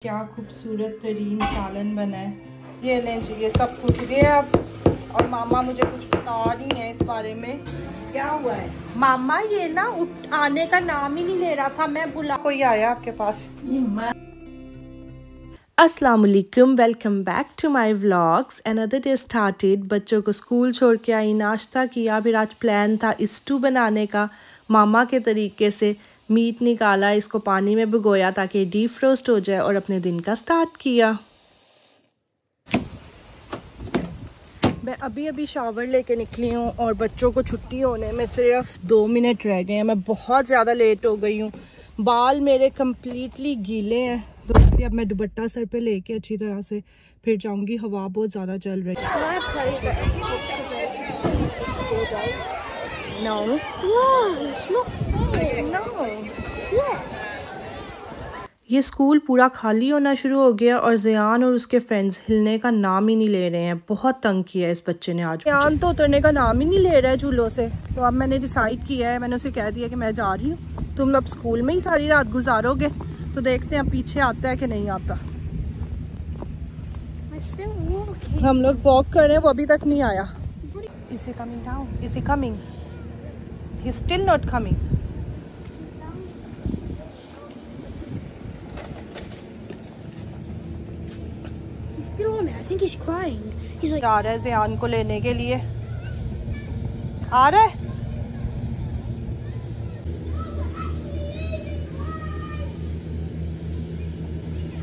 क्या खूबसूरत तरीन सालन बना है। ये लें जी, ये सब कुछ गया अब। और मामा मुझे कुछ बता रही हैं इस बारे में। क्या हुआ है मामा? ये ना आने का नाम ही नहीं ले रहा था। मैं बुला, कोई आया आपके पास? अस्सलाम वालेकुम, welcome back to my vlogs. Another day started. बच्चों को स्कूल छोड़ के आई, नाश्ता किया, फिर आज प्लान था स्टू बनाने का। मामा के तरीके से मीट निकाला, इसको पानी में भिगोया ताकि डीप फ्रोस्ट हो जाए और अपने दिन का स्टार्ट किया। मैं अभी शावर लेके निकली हूँ और बच्चों को छुट्टी होने में सिर्फ 2 मिनट रह गए हैं। मैं बहुत ज़्यादा लेट हो गई हूँ। बाल मेरे कम्प्लीटली गीले हैं, तो इसलिए अब मैं दुपट्टा सर पे लेके अच्छी तरह से फिर जाऊँगी। हवा बहुत ज़्यादा चल रही है। ये स्कूल पूरा खाली होना शुरू हो गया और ज़ियान और उसके फ्रेंड्स हिलने का नाम ही नहीं ले रहे हैं। बहुत तंग किया है इस बच्चे ने आज। ज़ियान तो उतरने का नाम ही नहीं ले रहा है झूलों से। तो अब मैंने डिसाइड किया है, मैंने उसे कह दिया कि मैं जा रही हूँ, तुम अब स्कूल में ही सारी रात गुजारोगे। तो देखते हैं अब पीछे आता है कि नहीं आता। हम लोग वॉक कर रहे हैं, वो अभी तक नहीं आया। Is he coming down? Is he coming? He's still not coming. He's still on it. I think he's crying. He's like, आ रहा है ज़ियान को लेने के लिए। आ रहा है।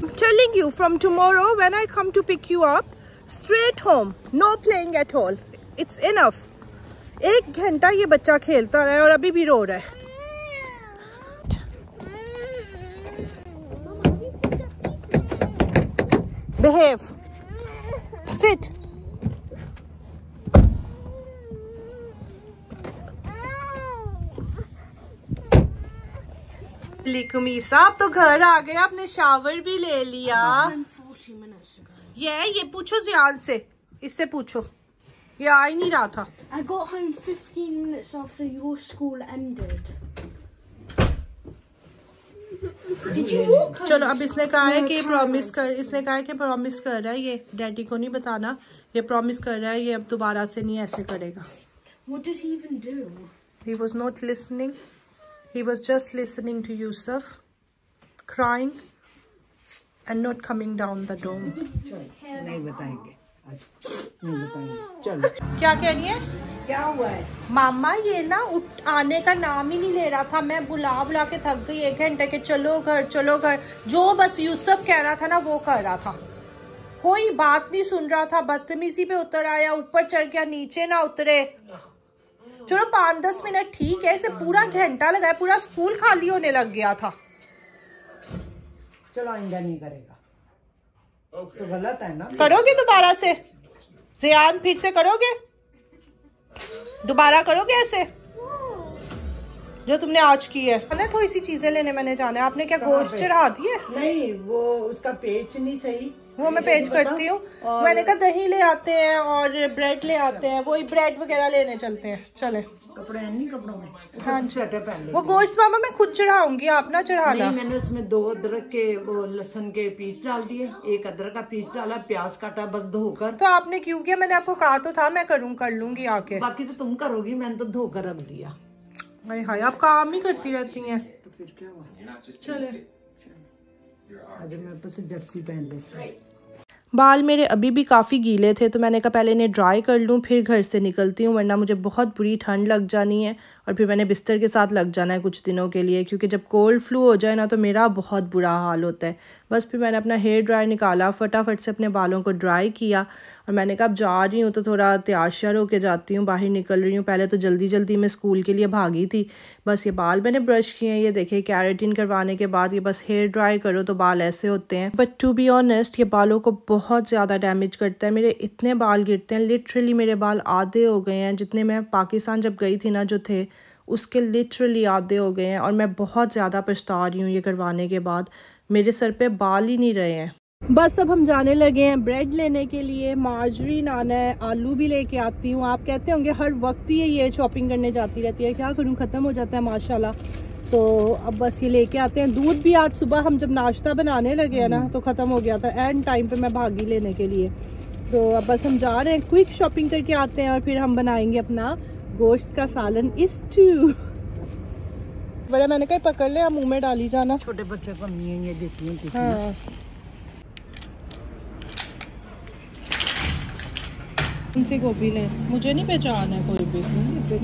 I'm telling you, from tomorrow when I come to pick you up, straight home, no playing at all. It's enough. 1 घंटा ये बच्चा खेलता रहा है और अभी भी रो रहा है। Behave. Sit. वालेकुम ईसा, आप तो घर आ गए, आपने शावर भी ले लिया। 40 minutes ago. ये पूछो ज़ियान से, इससे पूछो, ये आ ही नहीं रहा था। I got home 15 minutes after your school ended. Did you walk home? चलो अब इसने कहा है कि प्रॉमिस कर, इसने कहा है कि प्रॉमिस कर रहा है, ये डैडी को नहीं बताना, ये प्रॉमिस कर रहा है, ये अब दोबारा से नहीं ऐसे करेगा। What did he even do? He was not listening. He was just listening to Yusuf crying and not coming down the dome. नहीं बताएंगे, नहीं बताएंगे। चलो क्या कह रही है? क्या हुआ है? मामा ये ना आने का नाम ही नहीं ले रहा था। मैं बुला के थक गई 1 घंटे के, चलो घर चलो घर। जो बस यूसुफ कह रहा था ना वो कर रहा था, कोई बात नहीं सुन रहा था। बदतमीजी पे उतर आया, ऊपर चढ़ गया, नीचे ना उतरे। चलो 5-10 मिनट ठीक है, इसे पूरा घंटा लगाया, पूरा स्कूल खाली होने लग गया था। चलो आइंदा नहीं करेगा। तो गलत है ना। करोगे दोबारा से ज़ियान? फिर से करोगे? दोबारा करोगे ऐसे जो तुमने आज की है? थोड़ी सी चीजें लेने मैंने जाना है। आपने क्या गोश्त चढ़ा दिए? नहीं, वो उसका पेज नहीं सही, वो मैं पेज करती हूँ। मैंने कहा दही ले आते हैं और ब्रेड ले आते हैं, वही ब्रेड वगैरह लेने चलते हैं। चले। कपड़े नहीं कपड़ों में। हाँ स्वेटर पहन लो। वो गोश्त मामा मैं खुद चढ़ाऊंगी, आप ना चढ़ाना। मैंने उसमें 2 अदरक के वो लहसुन के पीस डाल दिए, 1 अदरक का पीस डाला, प्याज काटा बस धोकर। तो आपने क्यों किया? मैंने आपको कहा तो था मैं कर लूंगी आके। बाकी तो तुम करोगी, मैंने तो धोकर रख दिया। हाय आप काम ही करती रहती हैं। तो फिर क्या हुआ? चले। आज मैं बस जर्सी पहन लेती। बाल मेरे अभी भी काफ़ी गीले थे, तो मैंने कहा पहले इन्हें ड्राई कर लूँ फिर घर से निकलती हूँ, वरना मुझे बहुत बुरी ठंड लग जानी है और फिर मैंने बिस्तर के साथ लग जाना है कुछ दिनों के लिए। क्योंकि जब कोल्ड फ्लू हो जाए ना तो मेरा बहुत बुरा हाल होता है। बस फिर मैंने अपना हेयर ड्रायर निकाला, फटाफट से अपने बालों को ड्राई किया और मैंने कहा अब जा रही हूँ तो थोड़ा तैयार श्यार होके जाती हूँ, बाहर निकल रही हूँ। पहले तो जल्दी मैं स्कूल के लिए भागी थी। बस ये बाल मैंने ब्रश किए हैं, ये देखे कैरेटिन करवाने के बाद ये बस हेयर ड्राई करो तो बाल ऐसे होते हैं। बट टू बी ऑनेस्ट ये बालों को बहुत ज़्यादा डैमेज करता है। मेरे इतने बाल गिरते हैं, लिटरली मेरे बाल आधे हो गए हैं। जितने मैं पाकिस्तान जब गई थी ना जो थे, उसके लिटरली आधे हो गए हैं और मैं बहुत ज़्यादा पछता रही हूँ ये करवाने के बाद। मेरे सर पे बाल ही नहीं रहे हैं। बस अब हम जाने लगे हैं ब्रेड लेने के लिए। मार्जरीन आना है, आलू भी लेके आती हूँ। आप कहते होंगे हर वक्त ही ये शॉपिंग करने जाती रहती है, क्या करूँ, ख़त्म हो जाता है माशाल्लाह। तो अब बस ये लेके आते हैं। दूध भी आज सुबह हम जब नाश्ता बनाने लगे हैं ना तो ख़त्म हो गया था एंड टाइम पे मैं भागी लेने के लिए। तो अब बस हम जा रहे हैं, क्विक शॉपिंग करके आते हैं और फिर हम बनाएंगे अपना गोश्त का सालन स्टू। बड़ा मैंने कहा पकड़ ले, आप मुँह में डाली जाना। छोटे बच्चे को नहीं है ये देती हूँ। हाँ उनसे गोभी ले, मुझे नहीं पहचान है कोई भी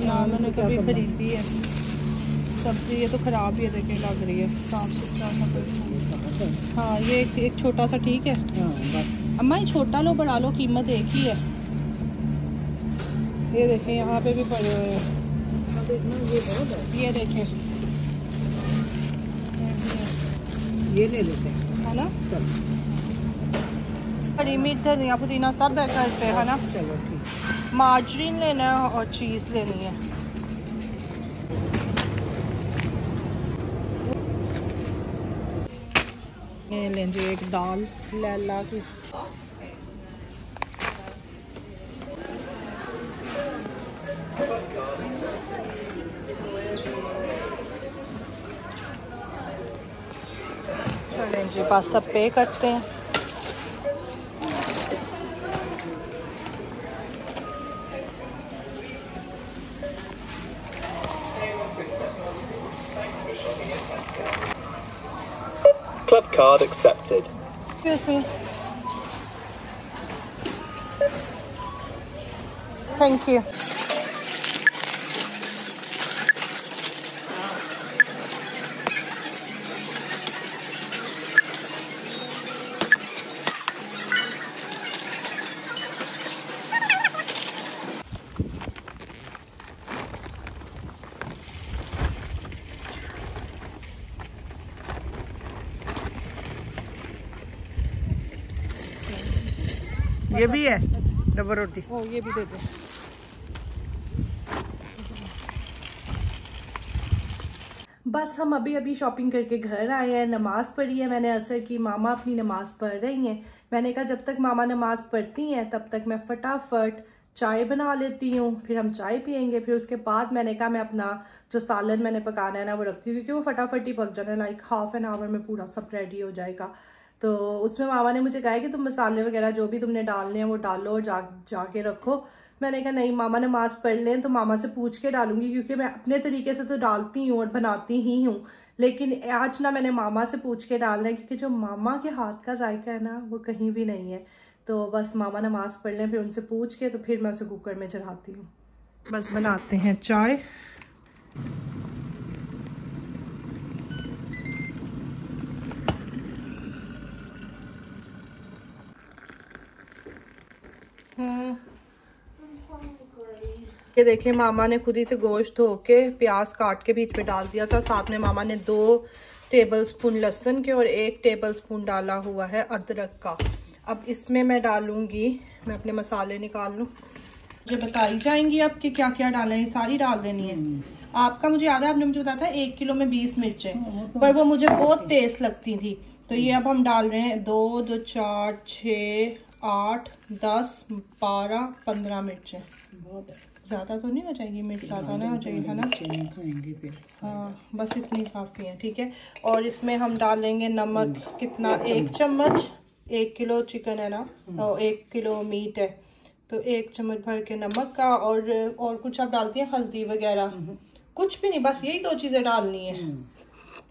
ना, मैंने कभी खरीदी है सब्जी। ये तो खराब ही है, देखे लग रही है, साफ सुथरा सा। हाँ ये एक छोटा सा ठीक है। बस अम्मा ये छोटा लो बड़ा लो, कीमत एक ही है। ये देखें यहाँ पे भी पड़े हुए हैं, ये देखें, ये ले लेते हैं है ना। हरी मिर्च धनिया पुदीना सब है घर पे, है ना। चलो ठीक। मार्जरीन लेना है और चीज़ लेनी है। ये लें जी एक दाल लैला की। चलें जी बस सब पे करते हैं। Club card accepted. Excuse me. Thank you. ये भी है डबल रोटी। ओ ये भी दे दे। बस हम अभी शॉपिंग करके घर आए हैं, नमाज़ पढ़ी है मैंने असर की, मामा अपनी नमाज़ पढ़ रही हैं। मैंने कहा जब तक मामा नमाज़ पढ़ती हैं तब तक मैं फटाफट चाय बना लेती हूँ, फिर हम चाय पियेंगे। फिर उसके बाद मैंने कहा मैं अपना जो सालन मैंने पकाना है ना वो रखती हूँ, क्योंकि वो फटाफट ही पक जाना है, लाइक हाफ एन आवर में पूरा सब रेडी हो जाएगा। तो उसमें मामा ने मुझे कहा कि तुम मसाले वगैरह जो भी तुमने डालने हैं वो डालो और जाके रखो। मैंने कहा नहीं, मामा नमाज़ पढ़ लें तो मामा से पूछ के डालूंगी, क्योंकि मैं अपने तरीके से तो डालती हूँ और बनाती ही हूँ, लेकिन आज ना मैंने मामा से पूछ के डालना है, क्योंकि जो मामा के हाथ का जायका है ना वो कहीं भी नहीं है। तो बस मामा नमाज़ पढ़ लें, फिर उनसे पूछ के तो फिर मैं उसे कुकर में चढ़ाती हूँ। बस बनाते हैं चाय। ये देखें मामा ने खुद ही से गोश्त धो के प्याज काट के बीच में डाल दिया था। साथ में मामा ने 2 टेबलस्पून लहसुन के और 1 टेबलस्पून डाला हुआ है अदरक का। अब इसमें मैं डालूंगी, मैं अपने मसाले निकाल लूँ, मुझे बताई जाएंगी अब कि क्या क्या डालना है, सारी डाल देनी है। आपका मुझे याद है आपने मुझे बताया था 1 किलो में 20 मिर्चें, पर वो मुझे बहुत तेज लगती थी। तो ये अब हम डाल रहे हैं 2, 2, 4, 6, 8, 10, 12, 15 मिर्चें। बहुत ज़्यादा तो नहीं हो जाएगी मिर्च, ज़्यादा ना हो जाएगी, है ना। खाएंगे फिर। हाँ बस इतनी काफ़ी है, ठीक है। और इसमें हम डालेंगे नमक, कितना 1 चम्मच, 1 किलो चिकन है ना और 1 किलो मीट है, तो 1 चम्मच भर के नमक का। और कुछ आप डालती हैं हल्दी वगैरह? कुछ भी नहीं, बस यही 2 चीज़ें डालनी है।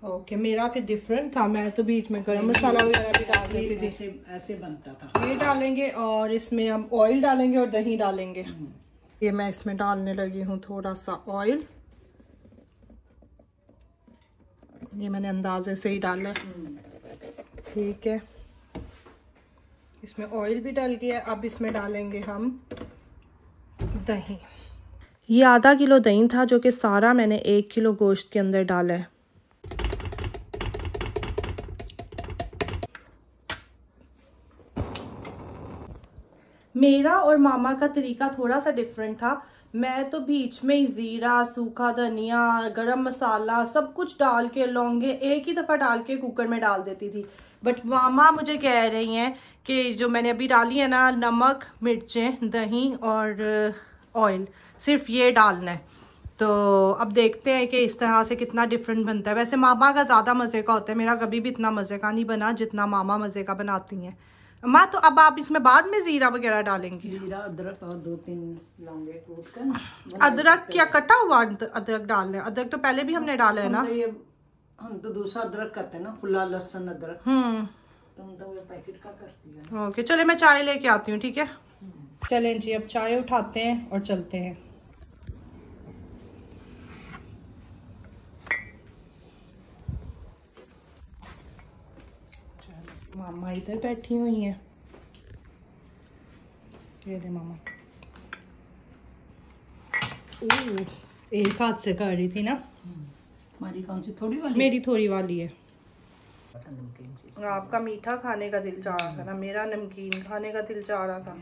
ओके, मेरा फिर डिफरेंट था, मैं तो बीच में गरम मसाला वगैरह भी डाल देती थी। ऐसे बनता था। ये डालेंगे और इसमें हम ऑयल डालेंगे और दही डालेंगे। ये मैं इसमें डालने लगी हूँ थोड़ा सा ऑयल, ये मैंने अंदाजे से ही डाला है, ठीक है। इसमें ऑयल भी डल गया। अब इसमें डालेंगे हम दही। ये आधा किलो दही था जो कि सारा मैंने 1 किलो गोश्त के अंदर डाला है। मेरा और मामा का तरीका थोड़ा सा डिफरेंट था। मैं तो बीच में ही ज़ीरा, सूखा धनिया, गरम मसाला सब कुछ डाल के, लौंगे एक ही दफ़ा डाल के कुकर में डाल देती थी। बट मामा मुझे कह रही हैं कि जो मैंने अभी डाली है ना, नमक, मिर्चें, दही और ऑयल, सिर्फ ये डालना है। तो अब देखते हैं कि इस तरह से कितना डिफरेंट बनता है। वैसे मामा का ज़्यादा मज़े का होता है, मेरा कभी भी इतना मज़े का नहीं बना जितना मामा मज़े का बनाती हैं। माँ तो अब आप इसमें बाद में ज़ीरा वगैरह डालेंगी? जीरा, अदरक और 2-3 लौंगे कूट कर। अदरक क्या कटा हुआ अदरक डाल रहे हैं? अदरक तो पहले भी हमने डाला है ना। हम तो दूसरा अदरक करते हैं ना, खुला लहसुन अदरक। तो हम तो वो पैकेट का करती है। ओके चले, मैं चाय लेके आती हूँ, ठीक है? चलें जी, अब चाय उठाते हैं और चलते हैं। मामा इधर बैठी हुई हैं। ये ले मामा। एक हाथ से कर रही थी ना। हमारी कौन सी थोड़ी वाली? मेरी थोड़ी वाली है। आपका मीठा खाने का दिल चाह रहा था ना, मेरा नमकीन खाने का दिल चाह रहा था।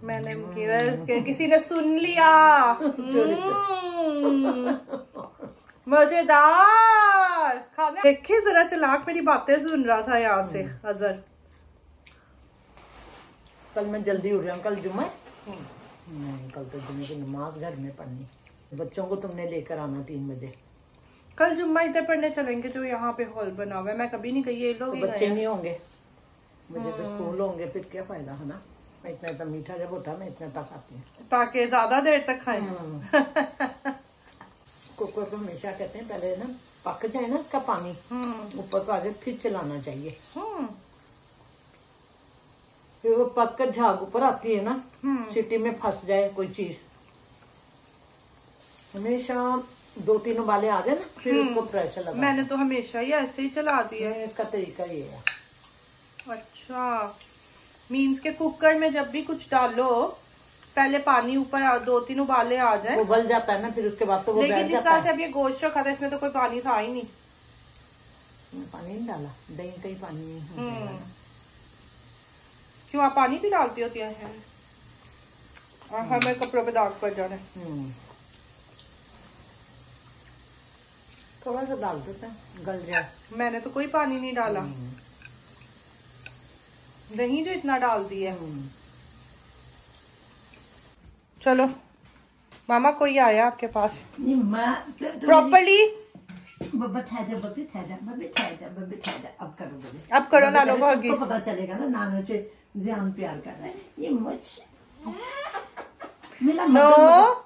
मैंने किसी ने सुन लिया। मजेदार खाना। देखिए जरा, चलाक मेरी बातें सुन रहा था यहाँ से अजहर। कल मैं जल्दी उठ रहा हूँ, कल जुम्मा है। नहीं, कल तो जुम्मे की नमाज घर में पढ़नी। बच्चों को तुमने लेकर आना 3 बजे। कल जुम्मा इधर पढ़ने चलेंगे जो यहाँ पे हॉल बना हुआ है। मैं कभी नहीं गई, ये लोग तो बच्चे नहीं होंगे, मुझे तो स्कूल होंगे, फिर क्या फायदा है ना। मैं इतना मीठा जब होता मैं इतना तक आती हूँ ताकि ज्यादा देर तक खाएं। कुकर को हमेशा कहते हैं पहले ना पक जाए ना इसका पानी ऊपर को आ जाए, फिर चलाना चाहिए। फिर वो पक कर झाग ऊपर आती है ना, सीटी में फंस जाए कोई चीज, हमेशा 2-3 उबाले आ जाए ना, फिर उसको प्रेशर लगा। मैंने तो हमेशा ही ऐसे ही चला दिया है। इसका तरीका ये है। अच्छा, मीन्स के कुकर में जब भी कुछ डालो पहले पानी ऊपर 2-3 उबाले आ जाए, उबल जाता है ना, फिर उसके बाद तो वो लेकिन जिस तरह से अब ये गोश्त रखा था इसमें तो कोई पानी था ही नहीं। पानी नहीं डाला, दही का ही पानी नहीं। क्यों आप पानी भी डालती होती है? और हमें कपड़ों पे दाग पड़ जाने। थोड़ा सा डाल देते हैं, गल जाए। मैंने तो कोई पानी नहीं डाला, दही जो इतना डाल दिया। चलो मामा, कोई आया आपके पास प्रॉपर्ली? अब करो नानो को हगी। पता चलेगा ना नानो से जान प्यार कर रहा है ये मुझ मिला। नो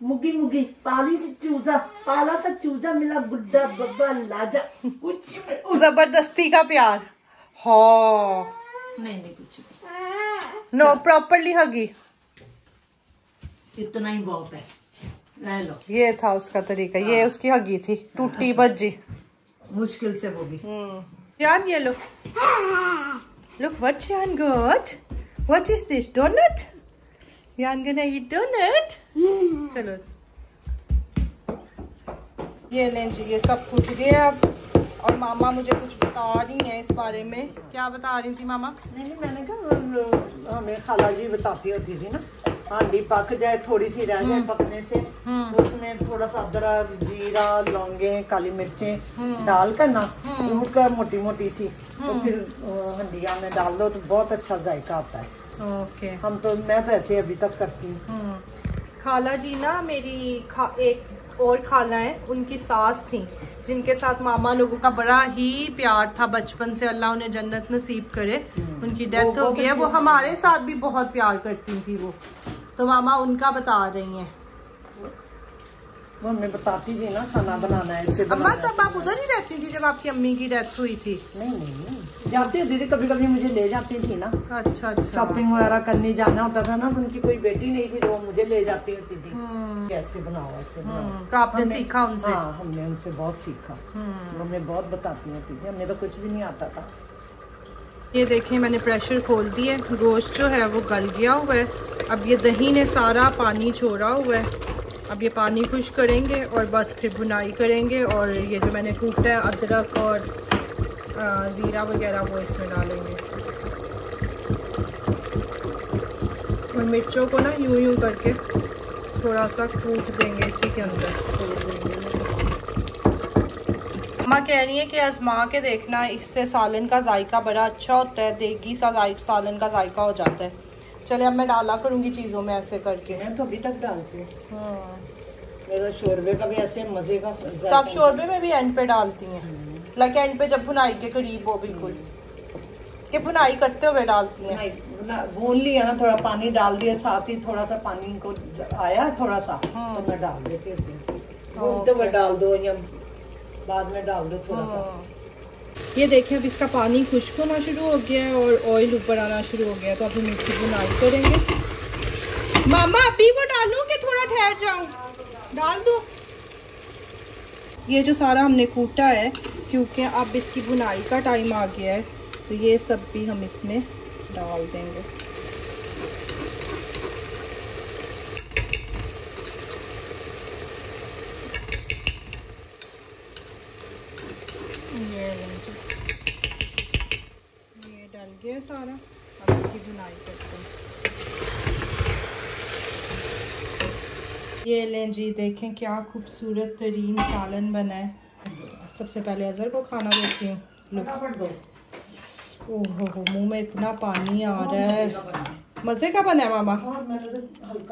मुगी मुगी पाली से चूजा, पाला सा चूजा मिला, गुड्डा बब्बा लाजा। कुछ जबरदस्ती का प्यार। हाँ नहीं कुछ नहीं। नो, प्रॉपर्ली हगी। इतना ही बहुत है, ले लो। ये था उसका तरीका। ये उसकी हगी थी, टूटी भज्जी मुश्किल से वो भी। जान ये लो, look what Jan got. What is this, donut? Jan gonna eat donut? चलो ये लें जी, ये सब कुछ दिया अब। और मामा मुझे कुछ बता रही हैं इस बारे में। क्या बता रही थी मामा? नहीं मैंने कहा हमें खाला जी बताती होती थी ना, हांडी पक जाए, थोड़ी सी रह जाए पकने से, उसमें थोड़ा सा अदरक, जीरा, लौंगे, काली मिर्चें डाल कर ना उनका मोटी मोटी सी, तो फिर हंडिया में डाल दो तो बहुत अच्छा जायका आता है। ओके, हम तो मैं तो ऐसे अभी तक करती हूँ। खाला जी ना मेरी एक और खाला है, उनकी सास थी जिनके साथ मामा लोगों का बड़ा ही प्यार था बचपन से। अल्लाह उन्हें जन्नत नसीब करे। उनकी डेथ हो गई है। वो हमारे साथ भी बहुत प्यार करती थी वो, तो मामा उनका बता रही हैं। वो हमें बताती थी ना खाना बनाना है, ऐसे अम्मा तब आप उधर ही रहती थी जब आपकी अम्मी की डेथ हुई थी? नहीं जाती होती थी, कभी कभी मुझे ले जाती थी ना। अच्छा शॉपिंग वगैरह करने जाना होता था ना, उनकी कोई बेटी नहीं थी तो वो मुझे ले जाती होती थी। कैसे बनाओ ऐसे बनाओ, तो आपने सीखा उनसे? हाँ, हमने उनसे बहुत सीखा। वो हमें बहुत बताती होती थी, हमें तो कुछ भी नहीं आता था। ये देखें मैंने प्रेशर खोल दिया, गोश्त जो है वो गल गया हुआ है। अब ये दही ने सारा पानी छोड़ा हुआ है। अब ये पानी खुश करेंगे और बस फिर बुनाई करेंगे। और ये जो मैंने कूटा है अदरक और ज़ीरा वगैरह वो इसमें डालेंगे। और मिर्चों को ना यूं यूं करके थोड़ा सा कूट देंगे इसी के अंदर। अम्मा कह रही है कि आजमा के देखना, इससे सालन का जायका बड़ा अच्छा होता है, देगी सा सालन का जायका हो जाता है। चले अब मैं डाला करूँगी चीज़ों में ऐसे करके। मैं तो अभी तक डालती हूँ। शोरबे का भी ऐसे मजे का। तो आप शोरबे में भी एंड पे डालती हैं, लाइक एंड पे जब भुनाई के करीब हो बिल्कुल, कि भुनाई करते हुए डालती हैं? भून लिया ना, थोड़ा पानी डाल दिया, साथ ही थोड़ा सा पानी को आया थोड़ा सा तो मैं डाल देती हूँ। भूनते हुए डाल दो या बाद में डाल दो थोड़ा सा। ये देखिए अब इसका पानी खुश्क होना शुरू हो गया है और ऑयल ऊपर आना शुरू हो गया, तो अभी हम इसकी भुनाई करेंगे। मामा अभी वो डालूं कि थोड़ा ठहर जाऊं? डाल दो। ये जो सारा हमने कूटा है, क्योंकि अब इसकी भुनाई का टाइम आ गया है, तो ये सब भी हम इसमें डाल देंगे। ये डल गया सारा, अब इसकी भुनाई करते हैं। ये लें जी, देखें क्या खूबसूरत तरीन सालन बना है। सबसे पहले अजहर को खाना देती हूँ। ओहो, मुंह में इतना पानी आ रहा है। मज़े का बना है मामा,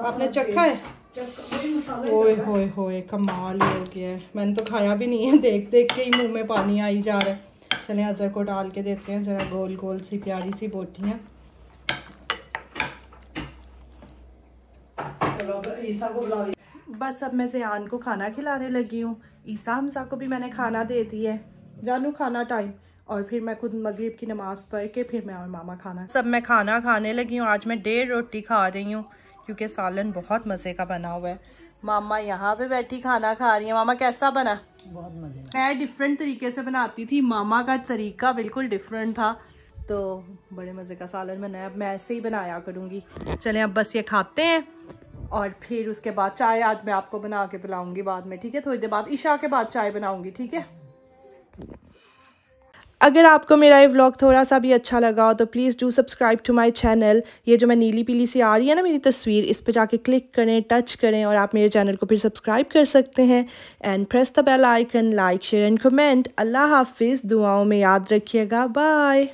आपने चखा है? ओए होए होए, कमाल हो गया है। मैंने तो खाया भी नहीं है, देख देख के ही मुंह में पानी आई जा रहा है। चलें अजहर को डाल के देते हैं ज़रा गोल गोल सी प्यारी सी बोटियाँ। ईसा को बुलाओ। बस अब मैं ज़ियान को खाना खिलाने लगी हूँ। ईसा हमसा को भी मैंने खाना दे दिया है। जानू खाना टाइम, और फिर मैं खुद मगरिब की नमाज़ पढ़ के फिर मैं और मामा खाना। सब मैं खाना खाने लगी हूँ। आज मैं 1.5 रोटी खा रही हूँ क्योंकि सालन बहुत मज़े का बना हुआ है। मामा यहाँ पे बैठी खाना खा रही है। मामा कैसा बना? बहुत मजे। मैं डिफरेंट तरीके से बनाती थी, मामा का तरीका बिल्कुल डिफरेंट था, तो बड़े मज़े का सालन बनाया। अब मैं ऐसे ही बनाया करूँगी। चलें अब बस ये खाते हैं और फिर उसके बाद चाय आज मैं आपको बना के पिलाऊंगी बाद में, ठीक है? थोड़ी देर बाद ईशा के बाद चाय बनाऊंगी, ठीक है? अगर आपको मेरा ये व्लॉग थोड़ा सा भी अच्छा लगा हो तो please do subscribe to my channel. ये जो मैं नीली पीली सी आ रही है ना मेरी तस्वीर, इस पे जाके क्लिक करें, टच करें और आप मेरे चैनल को फिर सब्सक्राइब कर सकते हैं। And press the bell icon, like share and comment. अल्लाह हाफिज़, दुआओं में याद रखिएगा। बाय।